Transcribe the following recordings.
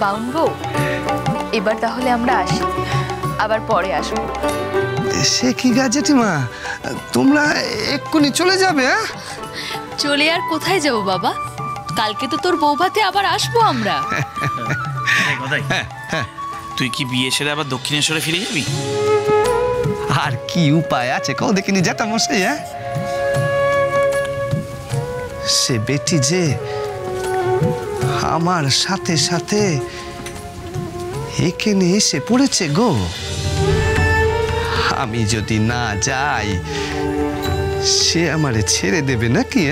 বাউন বউ, এবার তাহলে আমরা আসি, আবার পরে আসবো। সে কি গা জেঠিমা, তোমরা এক্ষুনি চলে যাবে? চলে আর কোথায় যাব বাবা, কালকে তো তোর বৌভাতে আবার আসবো আমরা। তুই কি বিয়ে সেরে আবার দক্ষিণেশ্বরে ফিরে যাবি? আর কি উপায় আছে কও দেখিনি যেটা মশাই। সে বেটি যে আমার সাথে সাথে এখানে এসে পড়েছে গো। আমি যদি না যাই সে আমারে ছেড়ে দেবে নাকি?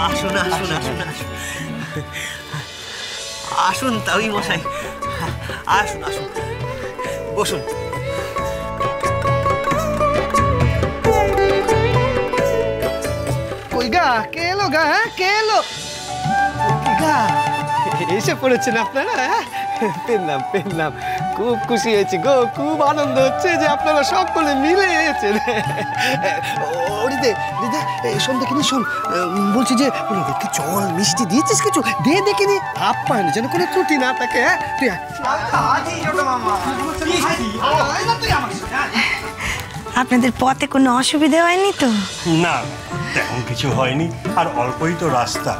আসুন আসুন আসুন আসুন আসুন তাই মশাই, আসুন আসুন, বসুন। কই গা, কে এলো গা? কে এলো গা? এসে পড়েছেন আপনারা? পেলাম পেলাম, খুব খুশি হয়েছি গো, খুব আনন্দ হচ্ছে যে আপনারা সকলে মিলে এসেছেন। শোন দেখিনি, শোন বলছি যে ওদেরকে জল মিষ্টি দিয়েছিস কিছু? দে দেখিনি, আপ্যায়ন যেন কোনো ত্রুটি না থাকে। তুই আপনাদের পথে কোনো অসুবিধা হয়নি তো? না, তেমন কিছু হয়নি, আর অল্পই তো রাস্তা,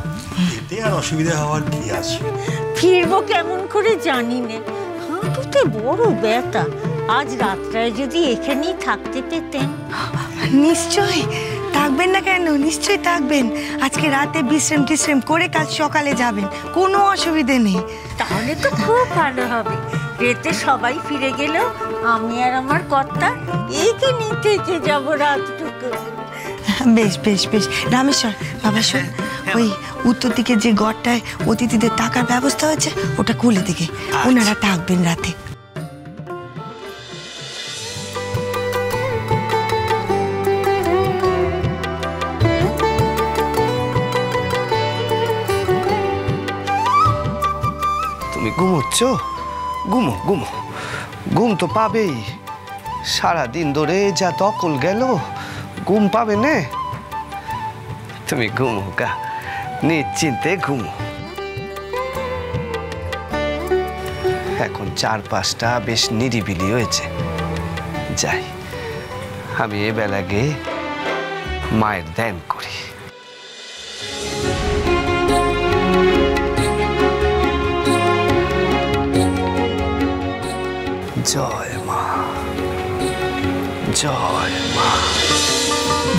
এতে আর অসুবিধা হওয়ার কি আছে? ফিরবো কেমন করে জানি না, হাঁটুতে বড় ব্যথা, আজ রাতটায় যদি এখানেই থাকতে পেতেন। নিশ্চয়ই থাকবেন না কেন, নিশ্চয়ই থাকবেন। আজকে রাতে বিশ্রাম টিশ্রাম করে কাল সকালে যাবেন, কোনো অসুবিধে নেই। তাহলে তো খুব ভালো হবে, রেতে সবাই ফিরে গেলেও আমি আর আমার কর্তা এইখানেই থেকে যাব রাতটুকু। বেশ বেশ বেশ। রামেশ্বর বাবা শোন, ওই উত্তর দিকে যে ঘরটায় অতিথিদের থাকার ব্যবস্থা হয়েছে ওটা খুলে দিকে, ওনারা থাকবেন রাতে। তুমি ঘুমোচ্ছ? ঘুমো ঘুমো, ঘুম তো পাবেই। সারাদিন ধরে যা দখল গেল, ঘুম পাবে না? তুমি ঘুমো গা, নিশ্চিন্তে ঘুমো। এখন চারপাশটা বেশ নিরিবিলি হয়েছে, যাই আমি এ বেলা গিয়ে মায়ের ধ্যান করি। জয় মা, জয় মা।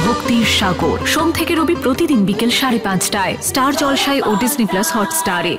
ভক্তির সাগর সোম থেকে রবি প্রতিদিন বিকেল 5:30টায় স্টার জলসায় ও ডিজনি প্লাস হটস্টারে।